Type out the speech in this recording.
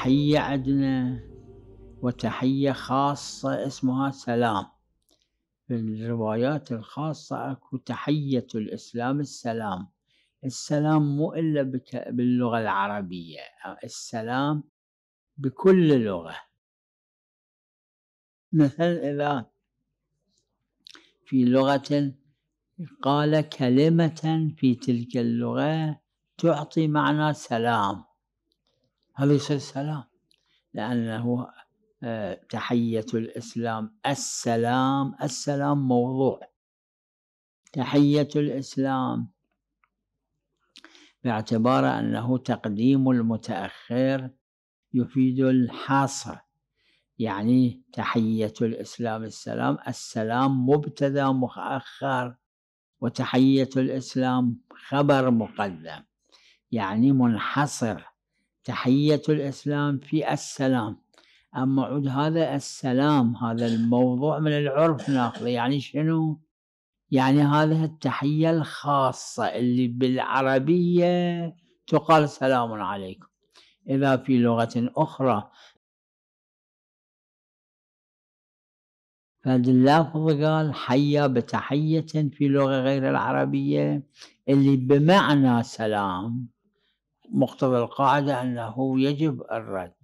تحية عندنا وتحية خاصة اسمها سلام. في الروايات الخاصة أكو تحية الإسلام السلام. السلام مو إلا باللغة العربية، السلام بكل لغة. مثلا إذا في لغة قال كلمة في تلك اللغة تعطي معنى سلام، هذا يصير سلام، لأنه تحية الإسلام السلام. السلام موضوع، تحية الإسلام باعتبار أنه تقديم المتأخر يفيد الحصر، يعني تحية الإسلام السلام، السلام مبتدأ مؤخر وتحية الإسلام خبر مقدم، يعني منحصر. تحية الإسلام في السلام. أما عود هذا السلام هذا الموضوع من العرف ناخذه، يعني شنو؟ يعني هذه التحية الخاصة اللي بالعربية تقال سلام عليكم. إذا في لغة أخرى فهذا اللفظ قال حيا بتحية في لغة غير العربية اللي بمعنى سلام، مقتضى القاعدة أنه يجب الرد.